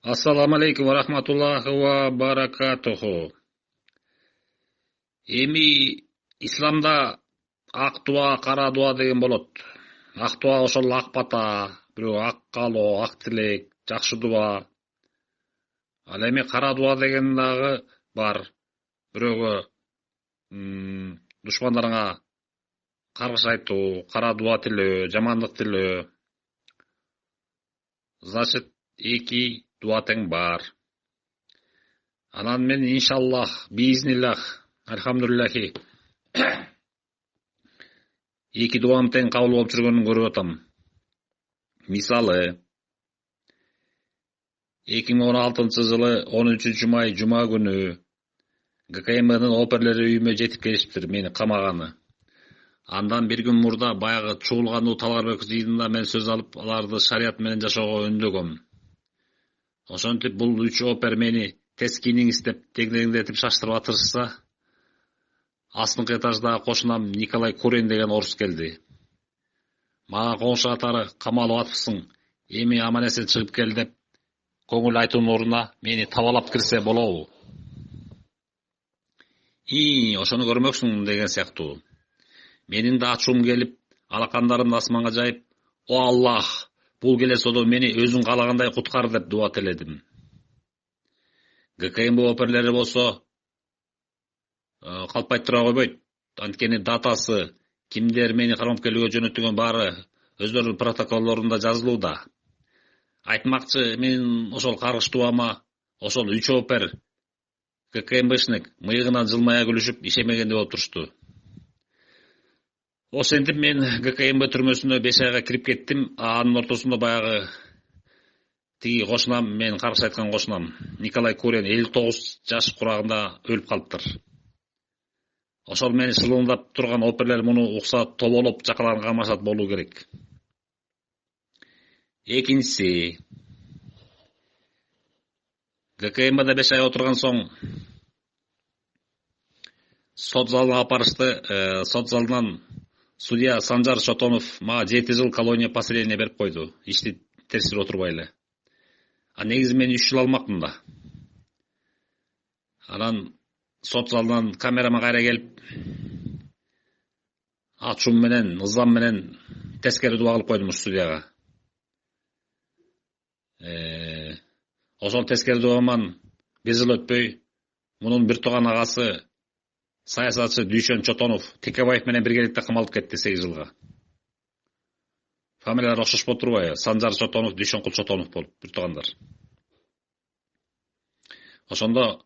Ассаламу алейкум ва рахматуллахи ва баракатуху. Эми исламда ак дуа, кара дуа деген болот. Ак дуа ошол ак бата, бирөө ак каалоо, ак тилек, жакшы дуа. Ал эми кара дуа деген дагы бар. Бирөөгө душмандарыңа каргыш айтуу, кара дуа тилөө, жамандык тилөө. Значит, эки дуа тең бар. Анан мен иншаллах, биизниллах, альхамдулиллахи эки дуам тең кабыл болуп жүргөнүн көрүп атам. Мисалы 2016-жылы 13-май жума күнү ГКМБнын оперлери үйүмө жетип келиптир мени камаганы. Андан бир күн мурда баягы чуулгандуу Талгарбек жыйынында мен сөз алып, аларды шарият менен жашоого үндөгөм. Ошентип бул 3 опер мени тез кийиниңиз деп тегдеңдетип шаштырып атышса, астыңкы этаждагы кошунам Николай Курин деген орус келди. Мага коңшу катары камалып атыпсың, эми аман эсен чыгып кел деп көңүл айтуунун ордуна мени табалап кирсе болобу? Ошону көрмөксүң деген сыяктуу. Менин да ачуум келип, алакандарымды асманга жайып, "О Аллах, бул келесодо мени өзүң каалагандай куткар" деп дуа тиледим. ГКМБ оперлери болсо калпай тура койбойт. Анткени датасы, кимдер мени Кармапкелүүгө жөнөтүлгөн баары өздөрүнүн протоколдорунда жазылууда. Айтмакчы, мен ошол каргыш дуама ошол 3 опер ГКМБшник мыйыгынан жылмая күлүшүп ишемегендей болуп турушту. Ошентип мен ГКМБ түрмөсүнө 5 айга кирип кеттим. Анын ортосунда баягы тиги кошунам, мен каргыш айткан кошунам Николай Курин 59 жаш курагында өлүп калыптыр. Ошол мени шылыңдап турган оперлер муну укса тоболоп жакаларын камашат болуу керек. Экинчиси, ГКМБда 5 ай отурган соң сот залына алып барышты. Сот залынан судья Санжар Шотонов мага 7 жыл колония поселения берип койду. Ишти терсирип отурбай эле. А негизи мен 3 жыл алмакмын да. Анан сот залынан камерама кайра келип, ачуум менен, ызам менен тескери дуа кылып койдум судьяга. Ошол тескери дуаман бир жыл өтпөй, мунун бир тууган агасы саясатчы Дүйшөн Чотонов Текебаев менен биргеликте камалып кетти 8 жылга. Фамилиялар окшошпой турбайбы? Санжар Чотонов, Дүйшөнкул Чотонов болуп бир туугандар. Ошондо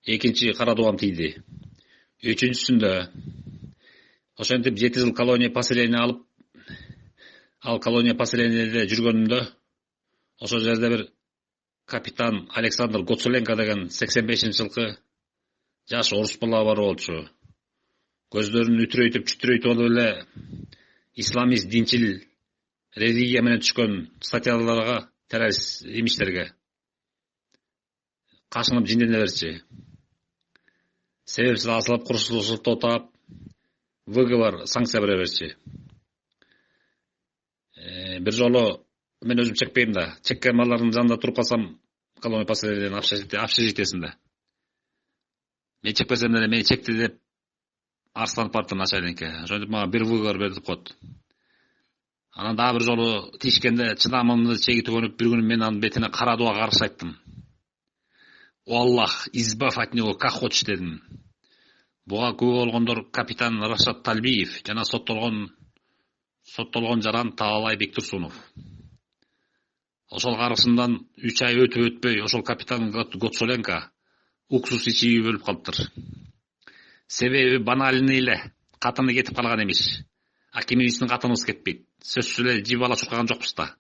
экинчи кара дуам тийди. Үчүнчүсүндө ошентип 7 жыл колония поселения алып, ал колония поселениеде жүргөнүмдө ошол жерде бир капитан Александр Гоцуленко деген 85-жылкы жаш орус бала бар болчу. Көздөрүн үтүрөйтүп, чүтүрөйтүп алып эле исламист, динчил религия менен түшкөн статьяларга, террорист имиштерге кашынып жиндене берчи. Себепсиз асылып, курсулуп таап, выговор, санкция бере берчи. Бир жолу мен өзүм чекпейм да. Чеккен балдардын жанында туруп калсам, колония поселениянын общежитиесинде. Мен чекпесем деле мени чекти деп арсланып барыптыр начальникке. Ошентип мага бир выговор берип коет. Анан дагы бир жолу тиишкенде чыдамымды чеги түгөнүп, бир күнү мен анын бетине кара дуа каргыш айттым. О Аллах, избавь от него как хочешь дедим. Буга күбө болгондор капитан Рашат Талбиев жана соттолгон жаран Таалай Бектурсунов. Ошол каргышымдан 3 ай өтпөй, ошол капитан Гоцуленко уксус ичип өлүп калыптыр. Себеби банальный эле, катыны кетип калган эмес. А кимибиздин катыныбыз кетпейт. Сөзсүз эле жип ала чуркаган жокпуз да.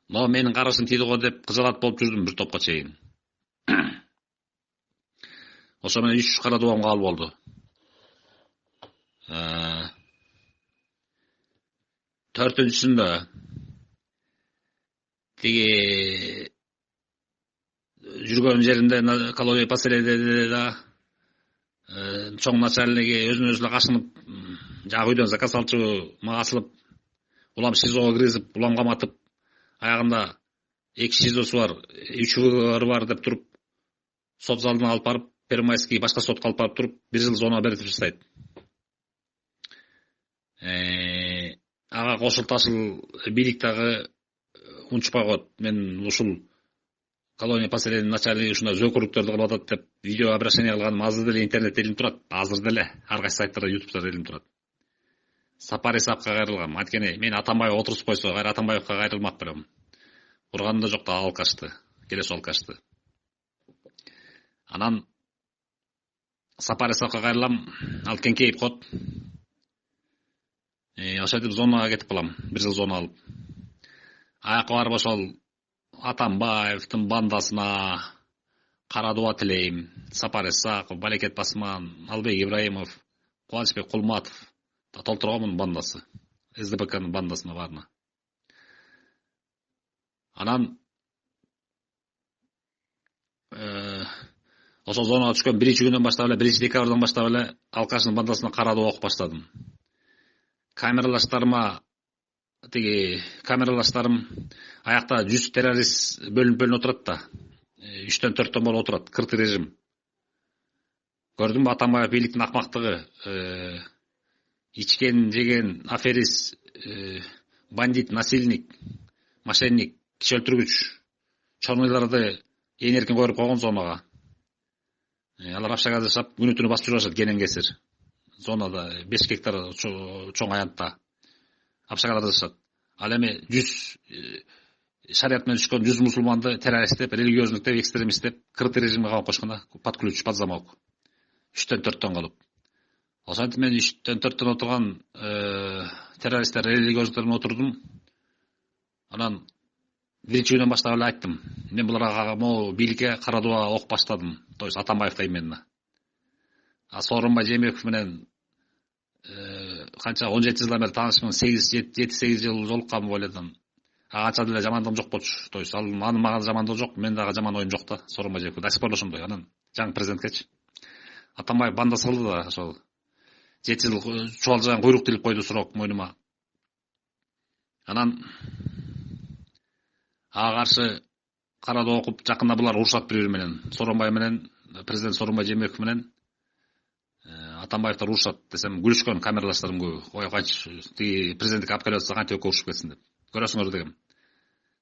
Но менин каргышым тийди го деп кызалат болуп жүрдүм бир топко чейин. Ошо менен 3 кара дуам кабыл болду. Төртүнчүсүндө тиги жүргөн жеринде колония поселениеде да чоң начальниги өзүнө өзү кашынып, жагы үйдөн заказ алчу мага асылып, улам ШИЗОго киргизип, улам каматып, аягында 2 ШИЗОсу бар, 3 ВР бар деп туруп, сот залына алып барып, Первомайский башка сотко алып барып туруп, 1 жыл зона берип тастайт. Ага кошулташыл бийлик дагы унчпай коет. Мен ушул колония поселения начальниги ушундай зөкүрлүктөрдү кылып атат деп видео обращение кылганым азыр деле интернетте илинип турат. Азыр деле ар кайсы сайттарда, ютубтарда илинип турат. Сапар Исаковго кайрылгам. Анткени мен Атамбаев отурузуп койсо, кайра Атамбаевга кайрылмак белем. Урганым да жок да алкашты. Келесі алкашты. Анан Сапар Исаковго кайрылам, ал кеңкейип коет. Ошентип зонага кетип калам. 1 жыл зона алып. Аякка барып ошол Атамбаевдин бандасына Карадуба Тилейм, Сапар Исаков, Балекет Басман, Албек Ибраимов, Кубанычбек Кулматов толтургонмун бандасы. СДПКнын бандасына баарына. Анан ошол зонага түшкөн 1-күндөн баштап эле, 1-декабрдан баштап эле алкаштын бандасына Карадуба окуп баштадым. Камералаштарыма камералаштарым аякта 100 террорист бөлүнүп отурат да. 3-төн 4төн болуп отурат, кыртый режим. Көрдүмбү Атамбаев бийликтин акмактыгы, ичкен, жеген, аферист, бандит, насильник, мошенник, киши өлтүргүч, чорнойларды эң эркин коюп койгон зонага. Алар общага жашап, күнү-түнү басып жүрүп атышат кенен кесир. Зонада 5 гектар чоң аянтта общага жашашат. Ал эми 100 шарият менен түшкөн 100 мусулманды террорист деп, религиозник деп, экстремист деп, кыртый режимге камап койшкон, под ключ, под замок. 3-төн 4төн калып. Ошентип мен 3-төн 4төн отурган террористтер, религиозниктер менен отурдум. Анан 1-күндөн баштап эле айттым. Мен буларга могу бийликке Карадуба окуп баштадым. То есть Атамбаевда именно. Сооронбай Жээнбеков менен канча 17 жылдан бери таанышмын, 7-8 жыл жолукканмын ойлодум. Анча деле жамандыгым жок болчу. То есть анын мага жамандыгы жок, мен дагы жаман оюм жок да. Сооронбай Жээнбеков да спор ошондой. Анан жаңы президенткечи Атамбаев бандасы кылды да, ошол 7 жыл чубалжыган куйрук тилип койду сурок мойнума. Анан ага каршы Карадуба окуп, жакында булар урушат бири-бири менен. Сооронбай менен, президент Сооронбай Жээнбеков менен Атамбаевдер урушат десем, күлүшкөн камералаштарым көбү. Ой, канчы тиги президенттикке алып келип атса кантип экөө урушуп кетсин деп. Көрөсүңөр дегем.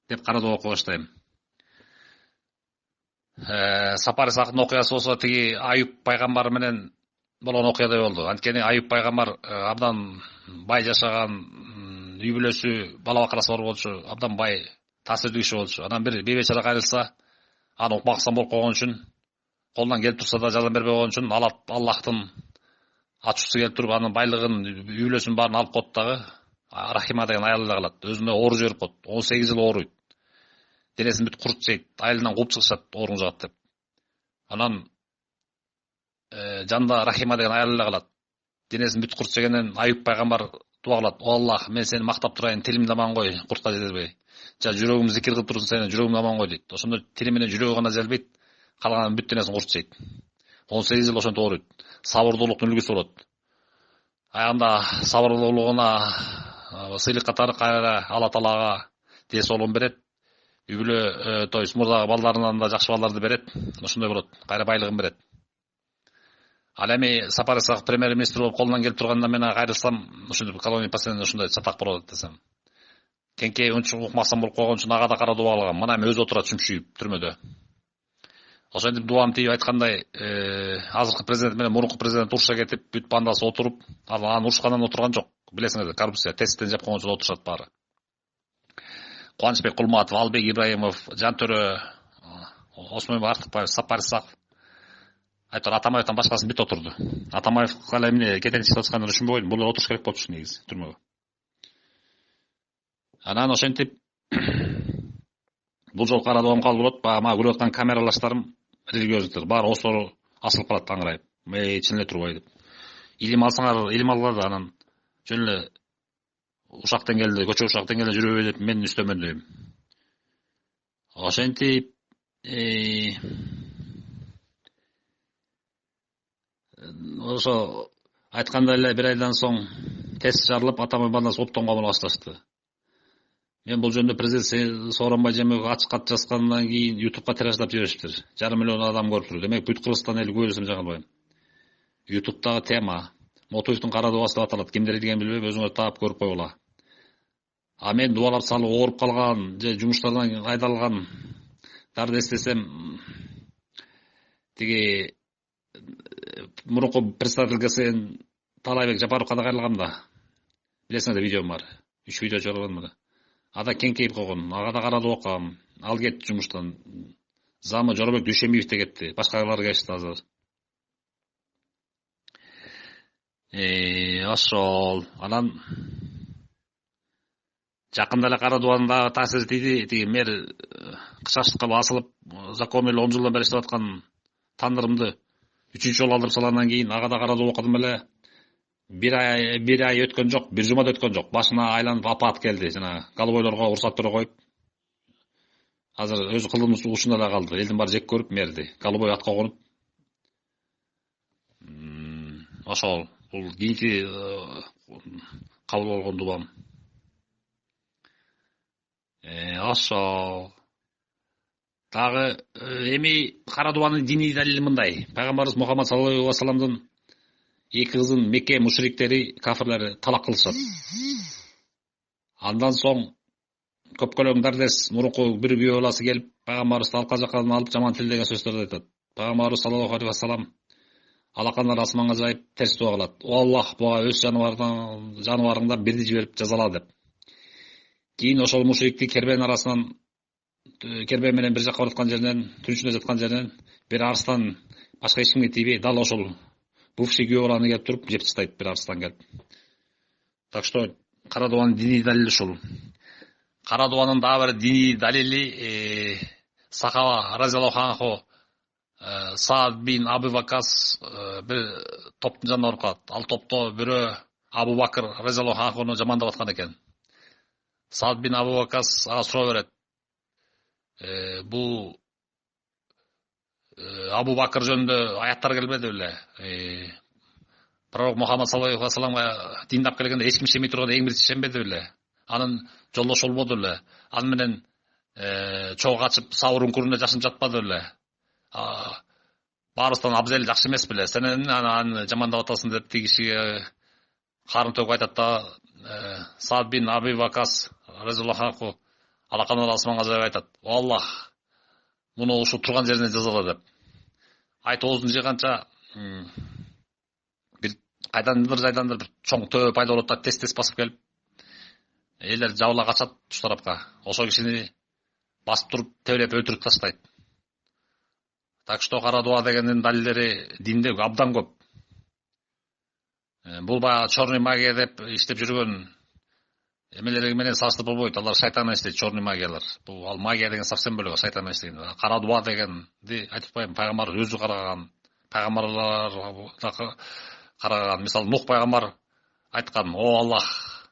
Деп Карадуба окуп баштайм. Сапар Исаковдун окуясы болсо тиги Аюп пайгамбар менен болгон окуядай болду. Анткени Аюп пайгамбар абдан бай жашаган, үй бүлөсү, бала бакырасы бар болчу, абдан бай, таасирдүү киши болчу. Анан бир бейбечара кайрылса, аны укмаксан болуп койгон үчүн, колунан келип турса да жардам бербей койгон үчүн Аллахтын ачуусу келип туруп, анын байлыгын, үй бүлөсүнүн баарын алып коет дагы. Рахима деген аялы да калат. Өзүнө оору жиберип коет. 18 жыл ооруйт. Денесин бүт курт жейт. Айылынан кууп чыгышат, ооруң жагат деп. Анан жанында Рахима деген аялы да калат. Денесин бүт курт жегенден Аюп пайгамбар дуа кылат. О Аллах, мен сени мактап турайын, тилимди аман кой, куртка жетирбей. Жа жүрөгүм зикир кылып турсун, сени жүрөгүмдү аман кой дейт. Ошондо тили менен жүрөгү гана желбейт, калган бүт денесин курт жейт. 18 жыл ошентип ооруйт. Сабырдуулуктун үлгүсү болот. Аягында сабырдуулугуна сыйлык катары кайра Алла Таалага дес оолун берет. Үй бүлө, то есть мурдагы балдарынан да жакшы балдарды берет. Ошондой болот. Кайра байлыгын берет. Ал эми Сапар Исаков премьер-министр болуп колунан келип турганда мен кайрылсам, ошентип колония постоянно ошондой чатак болот десем. Кеңкей унчук укмаксан болуп койгон үчүн ага да Карадуба алгам. Мына эми өзү отурат чүмчүйүп түрмөдө. Ошентип дуам тийип айткандай, азыркы президент менен мурунку президент уруша кетип, бүт бандасы отуруп, анын урушкандан отурган жок. Билесиңер, коррупция тесттен жеп койгон үчүн отурушат баары. Кубанычбек Кулматов, Албек Ибраимов, Жантөрө, Осмонбек Артыкбаев, Сапар Исаков. Айтор Атамбаевден башкасын бүт отурду. Атамбаев кала эмне кетени чыгып атканын түшүнбөй койдум. Булар отуруш керек болчу негизи түрмөгө. Анан ошентип бул жол Карадубам кабыл болот. Мага көрүп аткан камералаштарым, религиозниктер баары осору асылып калат аңырайып. Чын эле турбай деп. Илим алсаңар, илим алгыла да анан жөн эле ушак деңгээлде, көчө ушак деңгээлде жүрөбөй деп мен үстөмөндөйм. Ошентип ошо айткандай эле бир айдан соң тест жарылып, Атамбай бандасы оптон камалга башташты. Мен бул жөнүндө президент Сооронбай Жээнбековго ачык кат жазгандан кийин YouTube'га тираждап жибериптир. 1,5 миллион адам көрүптүр. Демек бүт Кыргызстан эли көрсөм жаңылбайм. YouTube'дагы тема Мотуевдин кара дубасы деп аталат. Кимдер илген билбейм, өзүңөр таап көрүп койгула. А мен дубалап салып ооруп калган же жумуштардан айдалгандарды эстесем, тиги мурунку председатель КСН Таалайбек Жапаров кайрылгам да. Билесиңер да, видеом бар. 3 видео чыгаргам да. Ада кеңкейип койгон, ага да кара дуба окугам. Ал кетти жумуштан. Замы Жоробек Дүйшөнбиев да кетти. Башкалар кетишти азыр. Ошол. Анан жакында эле кара дубанын дагы таасири тийди. Тиги мэр кышаштыкка басылып, закон менен 10 жылдан бери иштеп аткан тандырымды 3-чү жолу алдырып салгандан кийин ага да кара дуба окудум эле. Bir ay өткөн жок, bir жума да өткөн жок. Башына айланып апат келди. Жана голубойлорго уруксат бере коюп, азыр өзү кылдын ушунда эле калды. Элдин баары жек көрүп мерди. Голубой атка конуп. Ошол бул кийинки кабыл болгон дубам. Ошол. Дагы эми кара дубанын диний далили мындай. Пайгамбарыбыз Мухаммад саллаллаху алейхи ва салламдын эки кызын Мекке мушриктери, кафирлери талак кылышат. Андан соң көпкөлөң дардес мурунку бир күйөө баласы келип, пайгамбарыбызды алка жаккан алып жаман тилдеген сөздөрдү айтат. Пайгамбарыбыз саллаллаху алейхи ва саллам алакандар асманга жайып терс дуа кылат. О Аллах, буга өз жаныбарыңдан бирди жиберип жазала деп. Кийин ошол мушрикти кербен арасынан, кербен менен бир жакка бараткан жеринен, түнчүнө жаткан жеринен бир арстан башка эч кимге тийбей, дал ошол бывший күйөө баланы келип туруп жеп таштайт, бир арстан келип. Так что кара дубанын диний далили ушул. Кара дубанын дагы бир диний далили сахаба разияллаху анху Саад бин Абу Вакас бир топтун жанына барып калат. Ал топто бирөө Абу Бакыр разияллаху анхуну жамандап аткан экен. Саад бин Абу Вакас ага суроо берет. Бул Абу Бакыр жөнүндө аяттар келбеди беле? Пророк Мухаммад саллаллаху алейхи ва салламга диндап келгенде эч ким ишенбей турганда эң биринчи ишенбеди беле? Анын жолдошу болбоду беле? Аны менен чогуу качып сабыр үңкүрүндө жашынып жатпады беле? Баарыбыздан абзел жакшы эмес беле? Сен аны жамандап атасың деп тиги кишиге карын төгүп айтат да, Саад бин Аби Вакас разияллаху анху алакандар асманга жайып айтат. О Аллах, муну ушу турган жерине жазала деп. Айт оозун жыйганча бир кайдандыр жайдандыр бир чоң төбө пайда болот да, тез басып келип, элдер жабыла качат уч тарапка. Ошол кишини басып туруп тебелеп өлтүрүп таштайт. Так что кара дуба дегендин далилдери динде абдан көп. Бул баягы черный магия деп иштеп жүргөн эмелери менен салыштырып болбойт. Алар шайтан менен иштейт, черный магиялар. Бул ал магия деген совсем бөлөк, шайтан менен иштеген. Кара дуба дегенди айтып коеюн, пайгамбар өзү караган, пайгамбарлар караган. Мисалы Нух пайгамбар айткан, о Аллах,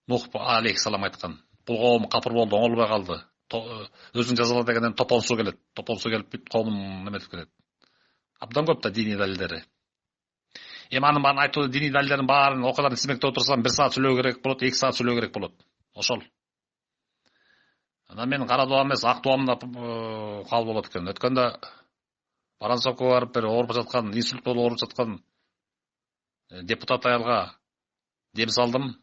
Нух алейхиссалам айткан. Бул коом капыр болду, оңолбой калды. Өзүң жазала дегенден топон суу келет. Топон суу келип бүт коомун неметип кетет. Абдан көп да диний далилдери. Эми анын баарын айтуу, диний далилдердин баарын окуяларын тизмектеп отурсам 1 саат сүйлөө керек болот, 2 саат сүйлөө керек болот. Ошол. Анан мен кара дуба эмес, ак дубам да кабыл болот экен. Өткөндө Барансокко барып бир ооруп жаткан, инсульт болуп ооруп жаткан депутат аялга дем салдым.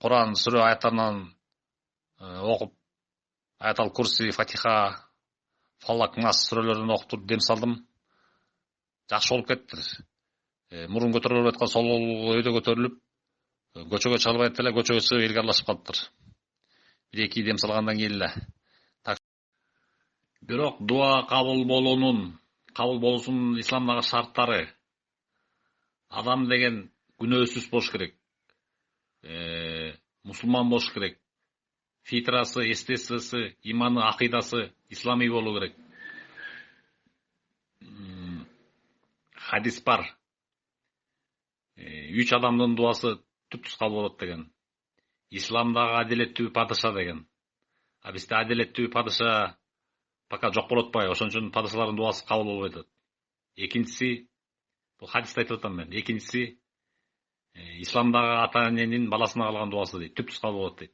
Куран сүрө аяттарынан окуп, Аятал Курси, Фатиха, Фаллак, Нас сүрөлөрүн окуп туруп дем салдым. Жакшы болуп кетти. Мурун көтөрүлүп аткан сол өйдө көтөрүлүп, көчөгө чыгып айтты эле, көчөгө чыгып элге аралашып калыптыр. 1-2 дем салгандан кийин эле. Бирок дуа кабыл болуусунун исламдагы шарттары. Адам деген күнөөсүз болуш керек. Мусулман болуш керек. Фитрасы, естествосы, иманы, акыйдасы исламий болуу керек. Хадис бар. 3 адамдын дуасы түптүз кабыл болот деген. Исламдагы адилеттүү падыша деген. А бизде адилеттүү падыша пока жок болуп атпайбы? Ошон үчүн падышалардын дуасы кабыл болбой атат. Экинчиси, бул хадисте айтып атам мен. Экинчиси, исламдагы ата эненин баласына кылган дуасы дейт, түптүз кабыл болот дейт.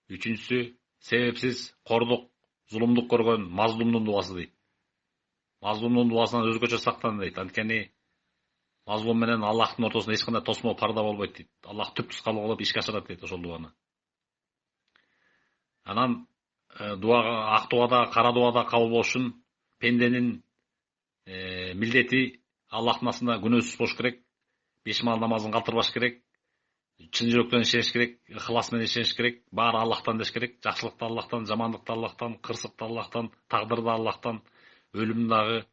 Үчүнчүсү, себепсиз кордук, зулумдук көргөн мазлумдун дубасы дейт. Мазлумдун дубасынан өзгөчө сактан дейт. Анткени мазлум менен Аллахтын ортосунда эч кандай тосмо парда болбойт дейт. Аллах түпсүз кабыл кылып ишке ашырат дейт ошол дубаны. Анан дуага, ак дубада, кара дубада кабыл болуш үчүн пенденин милдети Аллахтын астында күнөөсүз болуш керек. 5 маал намазын калтырбаш керек. Чын жүрөктөн ишениш керек, ыхлас менен ишениш керек. Баары Аллахтан деш керек. Жакшылык да Аллахтан, жамандык да Аллахтан, кырсык да Аллахтан, тагдыр да Аллахтан, өлүм дагы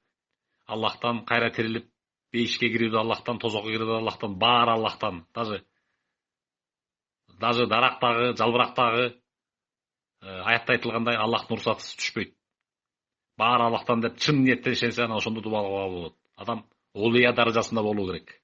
Аллахтан, кайра тирилип бейишке кирүү да Аллахтан, тозокко кирүү да Аллахтан, баары Аллахтан. Даже дарактагы, жалбырактагы аятта айтылгандай Аллахтын уруксатысыз түшпөйт. Баары Аллахтан деп чын ниеттен ишенсе, анан ошондо дуба кабыл болот. Адам олия даражасында болуу керек.